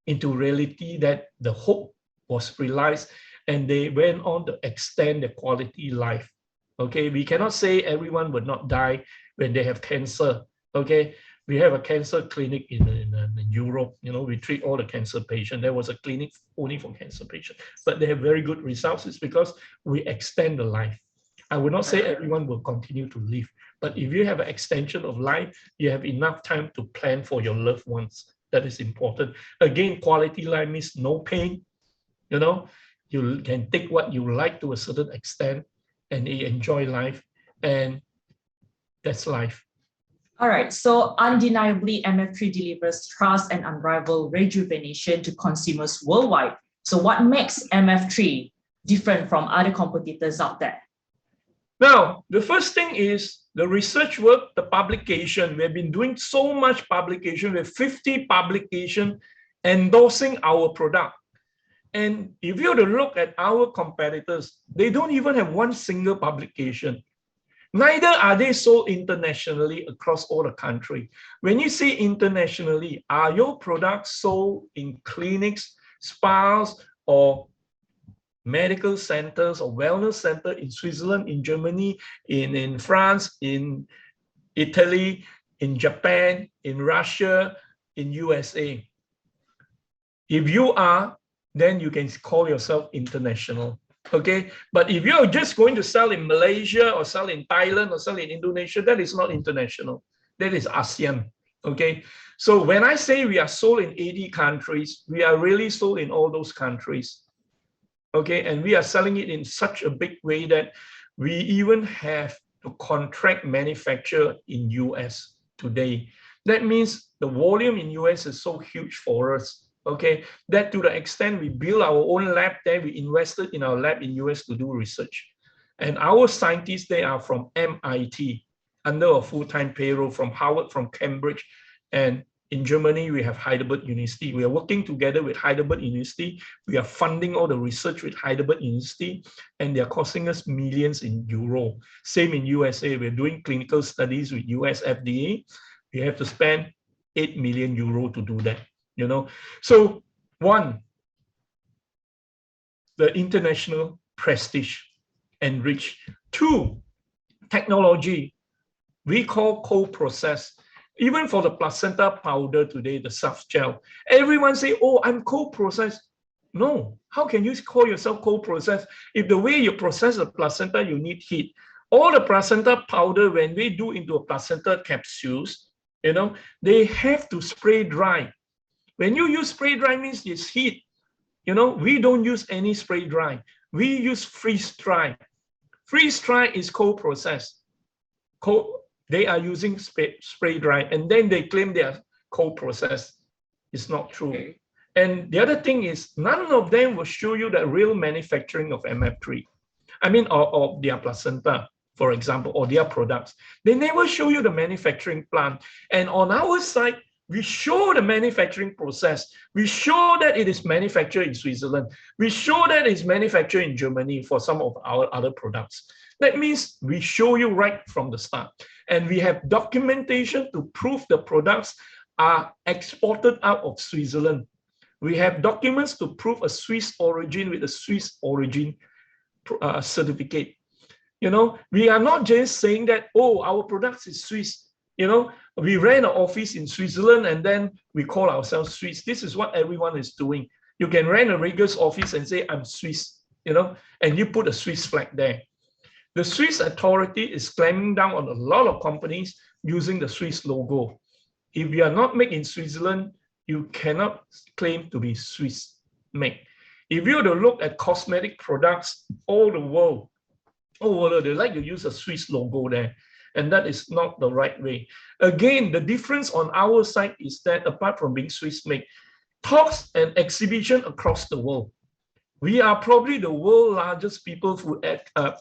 into reality, that the hope was realized and they went on to extend their quality life. Okay, we cannot say everyone would not die when they have cancer. Okay, we have a cancer clinic in Europe. We treat all the cancer patients. There was a clinic only for cancer patients, but they have very good results. It's because we extend the life. I would not say everyone will continue to live, but if you have an extension of life, you have enough time to plan for your loved ones. That is important. Again, quality life means no pain. You can take what you like to a certain extent and enjoy life, and that's life. All right, so undeniably, 𝗪𝗃 delivers trust and unrivaled rejuvenation to consumers worldwide. So what makes 𝗪𝗃 different from other competitors out there? Now, the first thing is the research work, the publication. We've been doing so much publication. We have 50 publications endorsing our product. And if you were to look at our competitors, they don't even have one single publication. Neither are they sold internationally across all the country. When you say internationally, are your products sold in clinics, spas, or medical centers or wellness center in Switzerland, in Germany, in France, in Italy, in Japan, in Russia, in USA? If you are, then you can call yourself international. Okay, but if you're just going to sell in Malaysia or sell in Thailand or sell in Indonesia, that is not international. That is ASEAN. Okay, so when I say we are sold in 80 countries, we are really sold in all those countries. Okay, and we are selling it in such a big way that we even have to contract manufacture in US today. That means the volume in US is so huge for us. Okay, that to the extent we build our own lab there, we invested in our lab in US to do research. And our scientists, they are from MIT, under a full-time payroll, from Harvard, from Cambridge. And in Germany, we have Heidelberg University. We are working together with Heidelberg University. We are funding all the research with Heidelberg University, and they are costing us millions in euro. Same in USA, we're doing clinical studies with US FDA. We have to spend 8 million euro to do that. So one, the international prestige and reach. Two, technology. We call co-process. Even for the placenta powder today, the soft gel, everyone say, oh, I'm co-processed. No, how can you call yourself co-processed? If the way you process the placenta, you need heat. All the placenta powder, when we do into a placenta capsules, they have to spray dry. When you use spray dry means it's heat. We don't use any spray dry. We use freeze dry. Freeze-dry is cold process. They are using spray dry, and then they claim they are cold process. It's not true. Okay. And the other thing is, none of them will show you the real manufacturing of MF3. I mean, or their placenta, for example, or their products. They never show you the manufacturing plant. And on our side, we show the manufacturing process. We show that it is manufactured in Switzerland. We show that it's manufactured in Germany for some of our other products. That means we show you right from the start. And we have documentation to prove the products are exported out of Switzerland. We have documents to prove a Swiss origin with a Swiss origin certificate. You know, we are not just saying that, oh, our products is Swiss. You know, we ran an office in Switzerland and then we call ourselves Swiss. This is what everyone is doing. You can rent a Regus office and say, I'm Swiss, you know, and you put a Swiss flag there. The Swiss authority is clamping down on a lot of companies using the Swiss logo. If you are not made in Switzerland, you cannot claim to be Swiss made. If you were to look at cosmetic products all the world, they like to use a Swiss logo there. And that is not the right way. Again, the difference on our side is that apart from being Swiss made, talks and exhibition across the world. We are probably the world's largest people who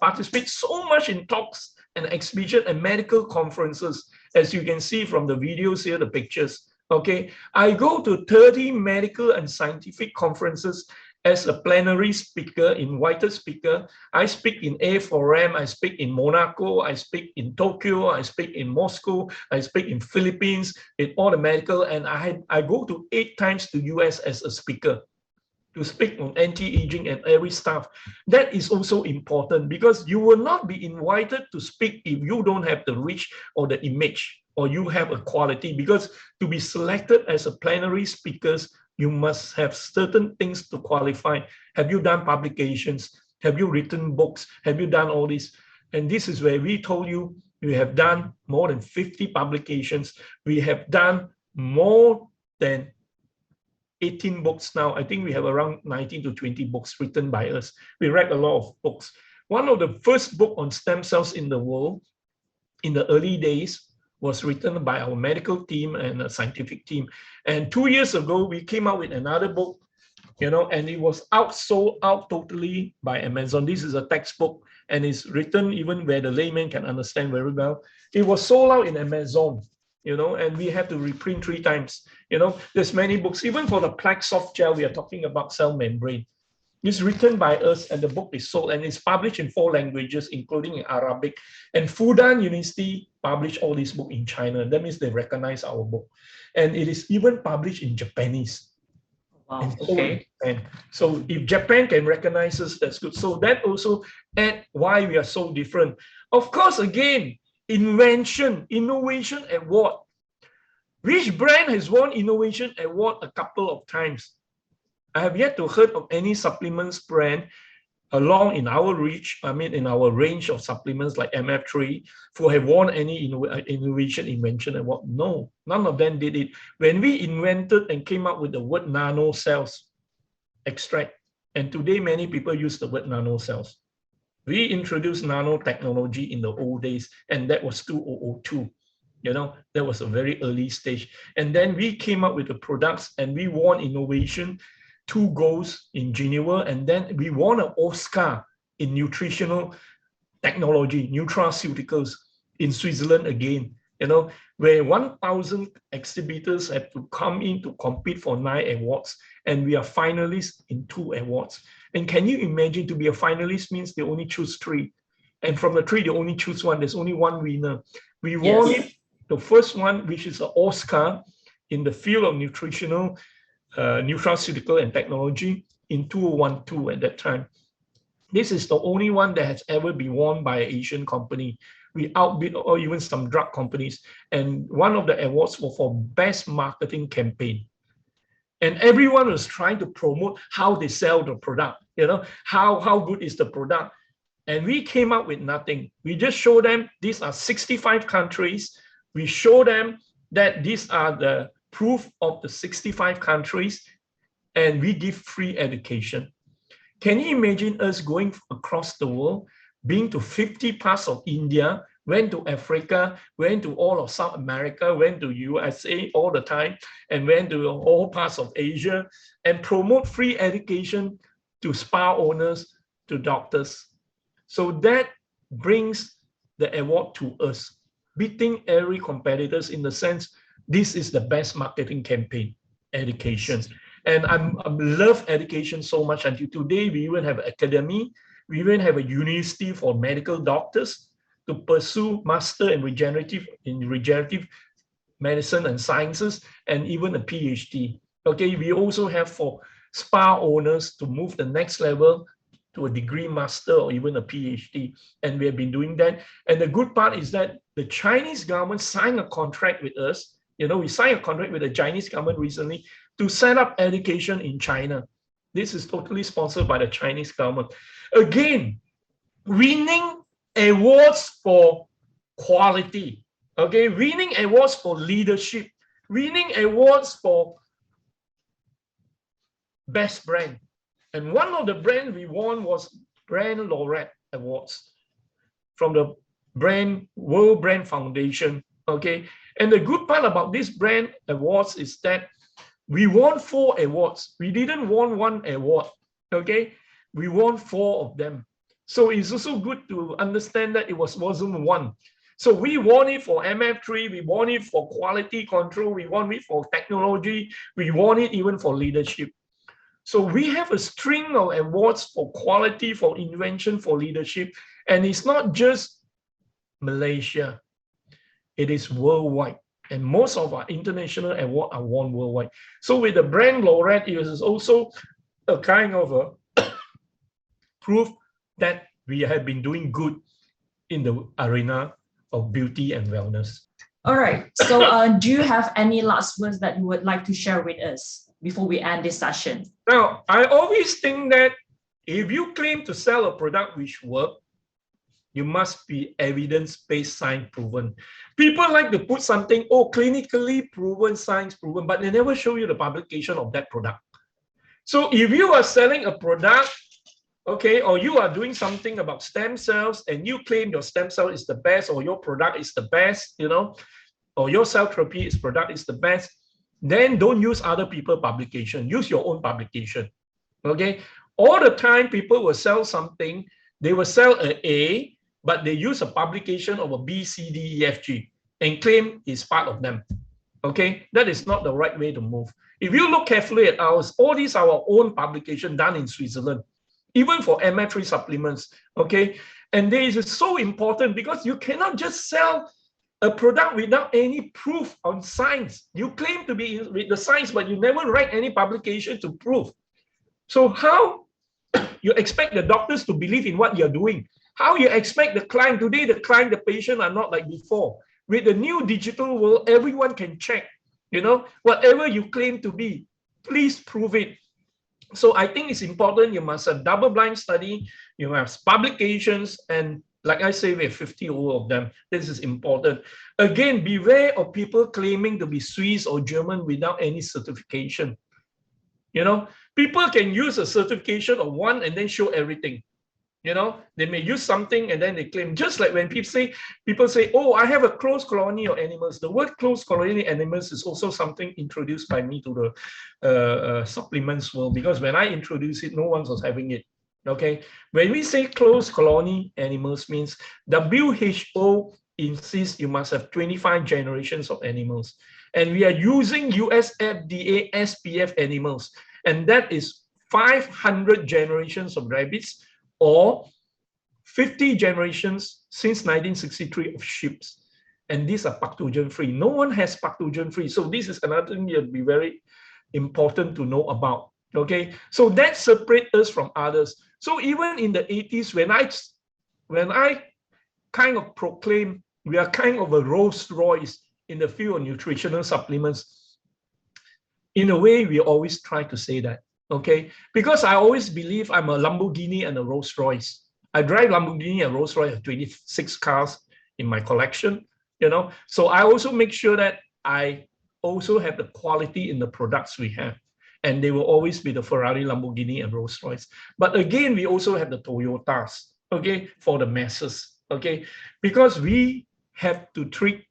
participate so much in talks and exhibition and medical conferences, as you can see from the videos here, the pictures. Okay, I go to 30 medical and scientific conferences as a plenary speaker, invited speaker. I speak in 𝗂𝗲𝗹𝗃, I speak in Monaco, I speak in Tokyo, I speak in Moscow, I speak in Philippines, in all the medical, and I go to 8 times to US as a speaker to speak on anti-aging and every stuff. That is also important because you will not be invited to speak if you don't have the reach or the image or you have a quality, because to be selected as a plenary speakers, you must have certain things to qualify. Have you done publications? Have you written books? Have you done all this? And this is where we told you we have done more than 50 publications. We have done more than 18 books now. I think we have around 19 to 20 books written by us. We read a lot of books. One of the first books on stem cells in the world in the early days was written by our medical team and a scientific team. And 2 years ago, we came out with another book, you know, and it was sold out totally by Amazon. This is a textbook and it's written even where the layman can understand very well. It was sold out in Amazon, you know, and we had to reprint 3 times. You know, there's many books, even for the plaque soft gel, we are talking about cell membrane. It's written by us and the book is sold and it's published in 4 languages, including in Arabic. And Fudan University published all these books in China. That means they recognize our book. And it is even published in Japanese. Wow, okay. And so if Japan can recognize us, that's good. So that also adds why we are so different. Of course, again, innovation award. Which brand has won innovation award a couple of times? I have yet to heard of any supplements brand along in our reach, I mean in our range of supplements like MF3 who have won any innovation invention award. No, none of them did it. When we invented and came up with the word nano cells extract, and today many people use the word nano cells. We introduced nanotechnology in the old days, and that was 2002. You know, that was a very early stage. And then we came up with the products and we won innovation, 2 golds in Geneva, and then we won an Oscar in nutritional technology, nutraceuticals in Switzerland again, you know, where 1,000 exhibitors have to come in to compete for 9 awards, and we are finalists in 2 awards. And can you imagine, to be a finalist means they only choose 3. And from the 3, they only choose 1. There's only 1 winner. We won it, the first one, which is an Oscar in the field of nutritional nutraceutical and technology in 2012 at that time. This is the only one that has ever been won by an Asian company. We outbid or even some drug companies. And one of the awards was for best marketing campaign. And everyone was trying to promote how they sell the product, you know, how good is the product. And we came up with nothing. We just show them these are 65 countries. We show them that these are the proof of the 65 countries, and we give free education. Can you imagine us going across the world, been to 50 parts of India, went to Africa, went to all of South America, went to USA all the time, and went to all parts of Asia, and promote free education to spa owners, to doctors. So that brings the award to us, beating every competitors in the sense, this is the best marketing campaign, education. And I love education so much. Until today, we even have an academy, we even have a university for medical doctors to pursue master in regenerative medicine and sciences, and even a PhD. Okay, we also have for spa owners to move the next level to a degree master or even a PhD, and we have been doing that. And the good part is that the Chinese government signed a contract with us. You know, we signed a contract with the Chinese government recently to set up education in China. This is totally sponsored by the Chinese government. Again, winning awards for quality, okay, winning awards for leadership, winning awards for best brand. And one of the brands we won was Brand Laureate Awards from the World Brand Foundation, okay. And the good part about this brand awards is that we won 4 awards. We didn't won 1 award, okay. We won 4 of them. So it's also good to understand that it wasn't 1. So we won it for MF3, we won it for quality control, we won it for technology, we won it even for leadership. So we have a string of awards for quality, for invention, for leadership. And it's not just Malaysia, it is worldwide. And most of our international awards are won worldwide. So with the Brand Laureate, it is also a kind of a proof that we have been doing good in the arena of beauty and wellness. All right. So do you have any last words that you would like to share with us before we end this session? Now, I always think that if you claim to sell a product which works, you must be evidence-based, science proven. People like to put something, oh, clinically proven, science proven, but they never show you the publication of that product. So if you are selling a product, okay, or you are doing something about stem cells and you claim your stem cell is the best, or your product is the best, you know, or your cell therapy product is the best, then don't use other people's publication, use your own publication, okay? All the time people will sell something, they will sell an A, but they use a publication of a B, C, D, E, F, G and claim it's part of them, okay? That is not the right way to move. If you look carefully at ours, all these are our own publication done in Switzerland, even for MF3 supplements, okay? And this is so important because you cannot just sell a product without any proof on science. You claim to be with the science, but you never write any publication to prove. So how you expect the doctors to believe in what you're doing? How you expect the client, today the client, the patient are not like before. With the new digital world, everyone can check, you know, whatever you claim to be, please prove it. So I think it's important, you must have double-blind study, you have publications, and like I say, we have 50 of them. This is important. Again, beware of people claiming to be Swiss or German without any certification. You know, people can use a certification of one and then show everything. You know, they may use something and then they claim, just like when people say, oh, I have a close colony of animals. The word close colony animals is also something introduced by me to the supplements world, because when I introduced it, no one was having it. Okay, when we say close colony animals, means WHO insists you must have 25 generations of animals, and we are using US FDA SPF animals, and that is 500 generations of rabbits or 50 generations since 1963 of sheep, and these are pathogen free. No one has pathogen free, so this is another thing you'll be very important to know about. Okay, so that separates us from others. So even in the 80s, when I kind of proclaim we are kind of a Rolls Royce in the field of nutritional supplements, in a way, we always try to say that, okay? Because I always believe I'm a Lamborghini and a Rolls Royce. I drive Lamborghini and Rolls Royce, 26 cars in my collection, you know? So I also make sure that I also have the quality in the products we have. And they will always be the Ferrari, Lamborghini, and Rolls Royce. But again, we also have the Toyotas, okay, for the masses, okay, because we have to treat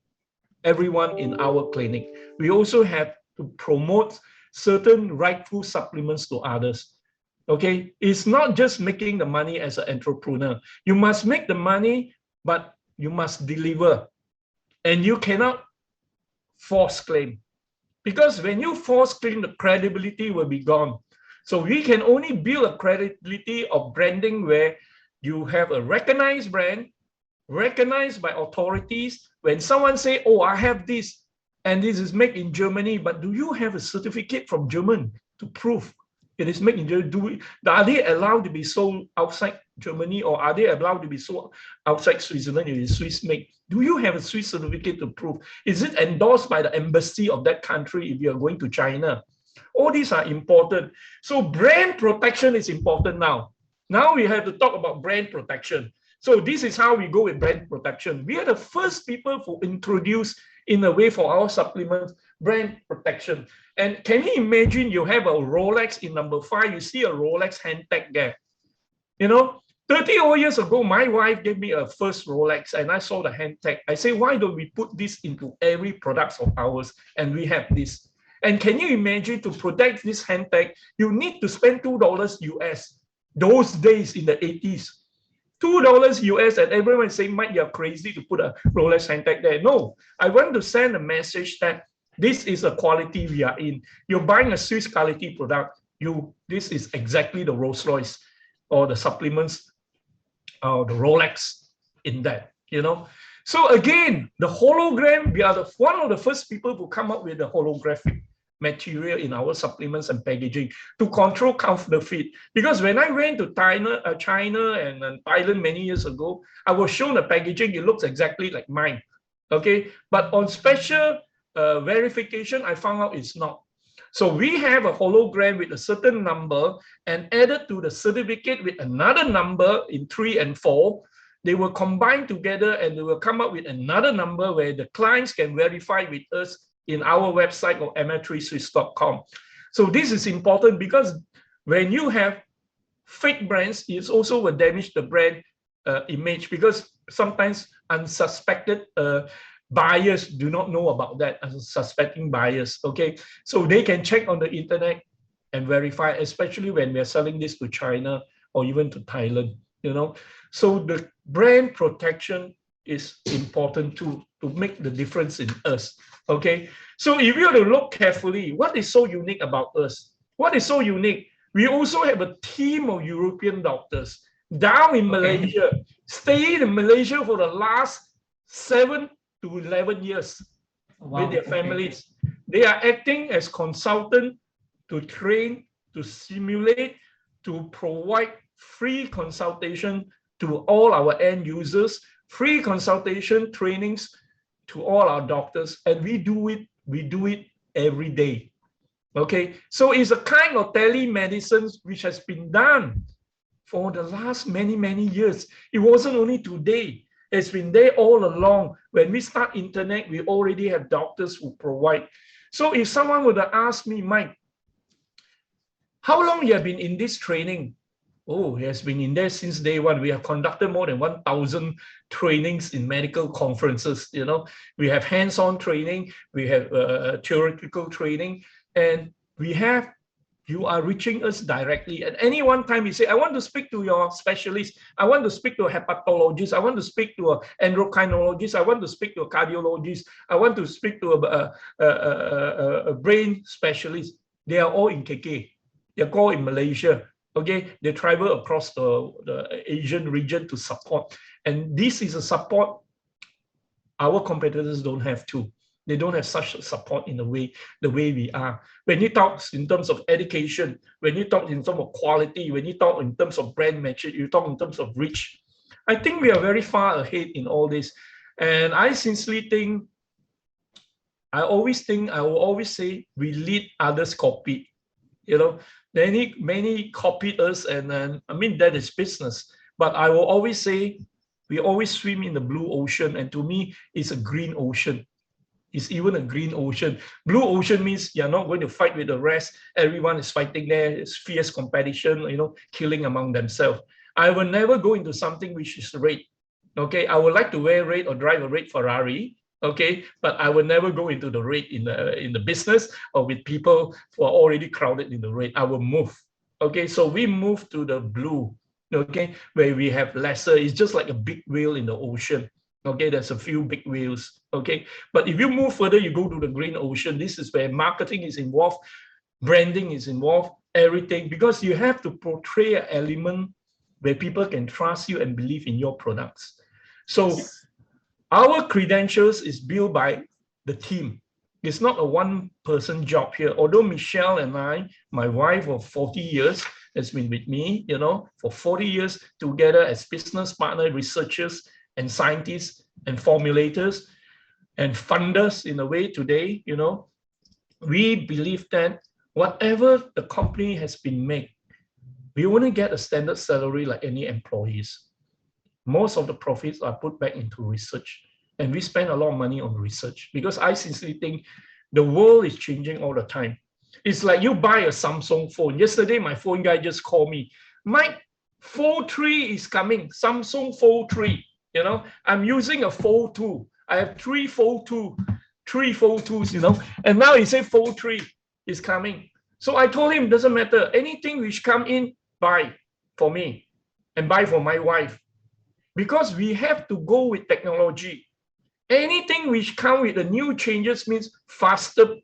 everyone in our clinic. We also have to promote certain rightful supplements to others. Okay, it's not just making the money as an entrepreneur. You must make the money, but you must deliver. And you cannot force claim. Because when you force claim, the credibility will be gone. So we can only build a credibility of branding where you have a recognized brand, recognized by authorities. When someone say, oh, I have this, and this is made in Germany, but do you have a certificate from Germany to prove it is made in Germany? Are they allowed to be sold outside Germany, or are they allowed to be sold outside Switzerland if it's Swiss made? Do you have a Swiss certificate to prove? Is it endorsed by the embassy of that country if you are going to China? All these are important. So brand protection is important now. Now we have to talk about brand protection. So this is how we go with brand protection. We are the first people who introduce, in a way, for our supplements, brand protection. And can you imagine you have a Rolex in number 5, you see a Rolex hand tag there. You know, 30 odd years ago, my wife gave me a first Rolex and I saw the hand tag. I say, why don't we put this into every product of ours? And we have this. And can you imagine, to protect this hand tag, you need to spend $2 US. Those days in the 80s. $2 US, and everyone saying, Mike, you're crazy to put a Rolex hand tag there. No, I want to send a message that this is a quality we are in. You're buying a Swiss quality product. This is exactly the Rolls Royce or the supplements or the Rolex in that, you know. So again, the hologram, we are one of the first people who come up with the holographic material in our supplements and packaging to control counterfeit. Because when I went to China and Thailand many years ago, I was shown the packaging, it looks exactly like mine. Okay, but on special verification, I found out it's not. So we have a hologram with a certain number and added to the certificate with another number in 3 and 4. They will combine together and they will come up with another number where the clients can verify with us in our website or 𝗪𝗏𝗔swiss.com. So this is important because when you have fake brands, it also will damage the brand image, because sometimes unsuspected buyers do not know about that, unsuspecting buyers, okay? So they can check on the internet and verify, especially when we're selling this to China or even to Thailand, you know? So the brand protection is important to make the difference in us, okay? So if you were to look carefully, what is so unique about us? What is so unique? We also have a team of European doctors down in Malaysia, staying in Malaysia for the last 7 to 11 years with their families. They are acting as consultants to train, to simulate, to provide free consultation to all our end users, free consultation trainings to all our doctors, and we do it every day. Okay, so it's a kind of telemedicine which has been done for the last many years. It wasn't only today. It's been there all along. When we start internet, we already have doctors who provide. So if someone would have asked me, Mike, how long you have been in this training? Oh, he has been in there since day one. We have conducted more than 1,000 trainings in medical conferences. You know, we have hands-on training, we have theoretical training, and you are reaching us directly. At any one time, you say, I want to speak to your specialist. I want to speak to a hepatologist. I want to speak to an endocrinologist. I want to speak to a cardiologist. I want to speak to a brain specialist. They are all in KK. They're all in Malaysia. Okay, they travel across the Asian region to support. And this is a support our competitors don't have to. They don't have such a support in the way we are. When you talk in terms of education, when you talk in terms of quality, when you talk in terms of brand matching, you talk in terms of reach, I think we are very far ahead in all this. And I sincerely think, I will always say, we lead, others copy. You know, many copied us, and I mean, that is business. But I will always say, we always swim in the blue ocean, and to me, it's a green ocean. It's even a green ocean. Blue ocean means you're not going to fight with the rest. Everyone is fighting there. It's fierce competition, you know, killing among themselves. I will never go into something which is red. Okay, I would like to wear red or drive a red Ferrari. Okay, but I will never go into the red in the business or with people who are already crowded in the red. I will move. Okay, so we move to the blue. Okay, where we have lesser. It's just like a big whale in the ocean. Okay, there's a few big whales. Okay, but if you move further, you go to the green ocean. This is where marketing is involved, branding is involved, everything, because you have to portray an element where people can trust you and believe in your products. So our credentials is built by the team. It's not a one-person job here. Although Michelle and I, my wife of 40 years, has been with me, you know, for 40 years together as business partner, researchers and scientists and formulators and funders in a way today, you know, we believe that whatever the company has been made, we only get a standard salary like any employees. Most of the profits are put back into research. And we spend a lot of money on research because I sincerely think the world is changing all the time. It's like you buy a Samsung phone. Yesterday, my phone guy just called me. Mike, Fold 3 is coming. Samsung Fold 3. You know, I'm using a Fold 2. I have three Fold 2s, you know. And now he said Fold 3 is coming. So I told him, doesn't matter. Anything which come in, buy for me and buy for my wife. Because we have to go with technology. Anything which come with the new changes means faster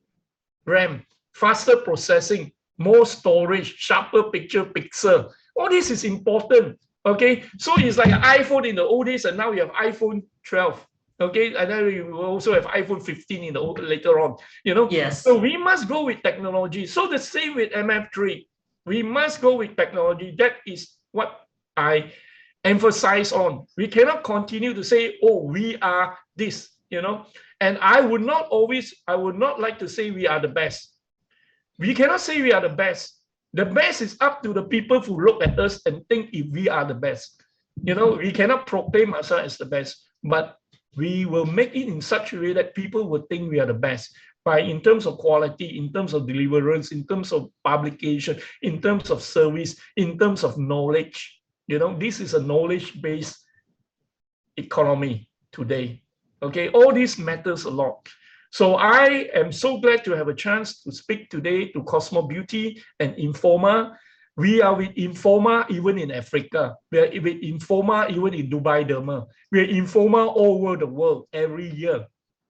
RAM, faster processing, more storage, sharper picture pixel. All this is important. Okay, so it's like an iPhone in the old days, and now we have iPhone 12. Okay, and then we will also have iPhone 15 in the old, later on. You know, yes. So we must go with technology. So the same with MF3. We must go with technology. That is what I emphasize on. We cannot continue to say, oh, we are this, you know. And I would not like to say we are the best. We cannot say we are the best. The best is up to the people who look at us and think if we are the best. You know, we cannot proclaim ourselves as the best, but we will make it in such a way that people will think we are the best by in terms of quality, in terms of deliverance, in terms of publication, in terms of service, in terms of knowledge. You know, this is a knowledge-based economy today. Okay, all this matters a lot. So I am so glad to have a chance to speak today to Cosmobeauté and 𝗵𝗋𝗄𝗏. We are with 𝗵𝗋𝗄𝗏 even in Africa. We are with 𝗵𝗋𝗄𝗏 even in 𝗑𝗏𝗋𝗔. We are 𝗵𝗋𝗄𝗏 all over the world every year.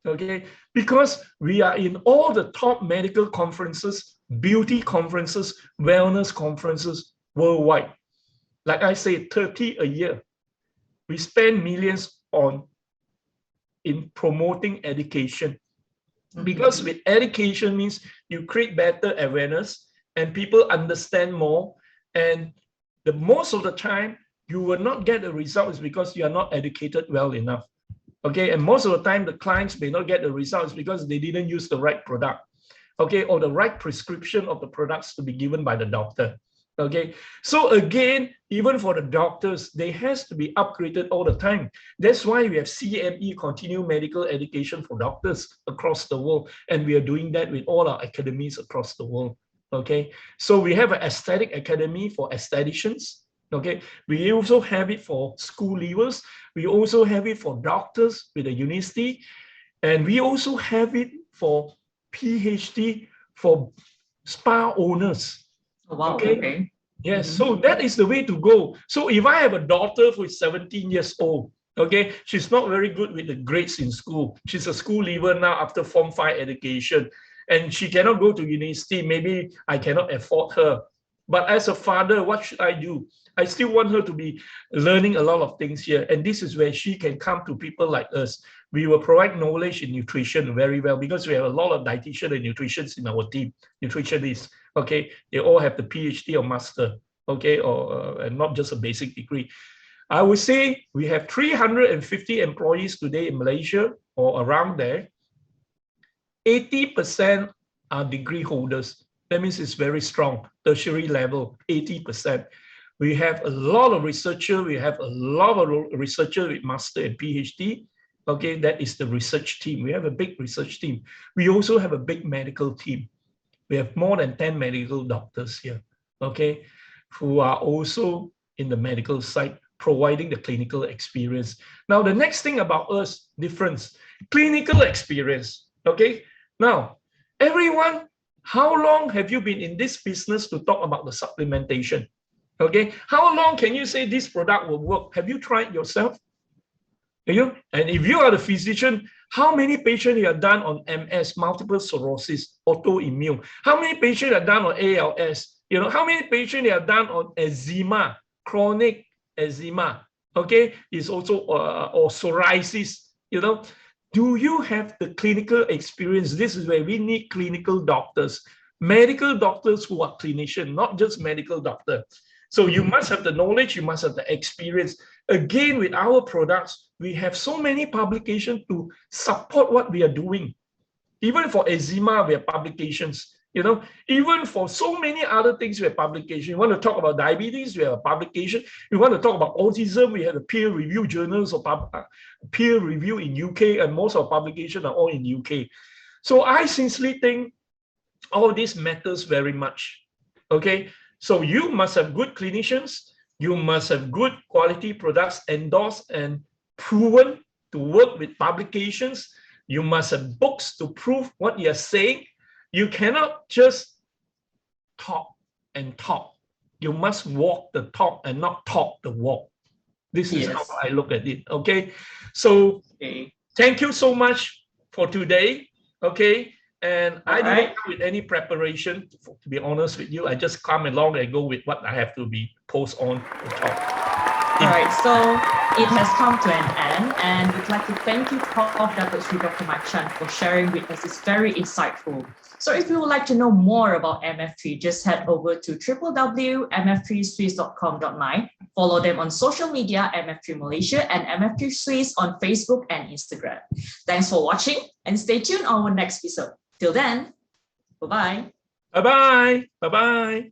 Okay, because we are in all the top medical conferences, beauty conferences, wellness conferences worldwide. Like I say, 30 a year. We spend millions in promoting education. Because with education means you create better awareness and people understand more. And the most of the time, you will not get the results because you are not educated well enough. Okay, and most of the time, the clients may not get the results because they didn't use the right product. Okay, or the right prescription of the products to be given by the doctor. Okay, so again, even for the doctors, they has to be upgraded all the time. That's why we have CME, continuing medical education for doctors across the world, and we are doing that with all our academies across the world. Okay, so we have an aesthetic academy for aestheticians. Okay, we also have it for school leavers. We also have it for doctors with a university, and we also have it for PhD for spa owners. Wow, okay. Yes, so that is the way to go. So if I have a daughter who is 17 years old, okay, she's not very good with the grades in school. She's a school leaver now after Form 5 education, and she cannot go to university. Maybe I cannot afford her. But as a father, what should I do? I still want her to be learning a lot of things here. And this is where she can come to people like us. We will provide knowledge in nutrition very well because we have a lot of dietitians and nutritionists in our team, nutritionists. Okay, they all have the PhD or master, okay, or and not just a basic degree. I would say we have 350 employees today in Malaysia or around there. 80% are degree holders. That means it's very strong, tertiary level, 80%. We have a lot of researchers. We have a lot of researchers with master and PhD. Okay, that is the research team. We have a big research team. We also have a big medical team. We have more than 10 medical doctors here, okay, who are also in the medical side, providing the clinical experience. Now, the next thing about us, difference, clinical experience, okay? Now, everyone, how long have you been in this business to talk about the supplementation? Okay, how long can you say this product will work? Have you tried yourself? And if you are the physician, how many patients you have done on MS, multiple sclerosis, autoimmune? How many patients are done on ALS? How many patients you have done on eczema, chronic eczema? Okay, is also or psoriasis. Do you have the clinical experience? This is where we need clinical doctors, medical doctors who are clinicians, not just medical doctor. So you must have the knowledge, you must have the experience. Again, with our products, we have so many publications to support what we are doing. Even for eczema, we have publications. Even for so many other things, we have publications. You want to talk about diabetes, we have a publication. You want to talk about autism, we have a peer-reviewed journals of peer review in UK, and most of our publications are all in UK. So I sincerely think all this matters very much. Okay, so you must have good clinicians, you must have good quality products endorsed and proven to work with publications. You must have books to prove what you are saying. You cannot just talk and talk. You must walk the talk and not talk the walk. This is how I look at it. Okay. So thank you so much for today. Okay. And I didn't come with any preparation, to be honest with you. I just come along and go with what I have to be post on to talk. All right, so it has come to an end, and we'd like to thank you, Prof. Dr. Mike Chan, for sharing with us. It's very insightful. So if you would like to know more about MF3, just head over to www.mf3swiss.com.my. Follow them on social media, MF3 Malaysia and MF3 Swiss on Facebook and Instagram. Thanks for watching, and stay tuned on our next episode. Till then, bye-bye. Bye-bye. Bye-bye.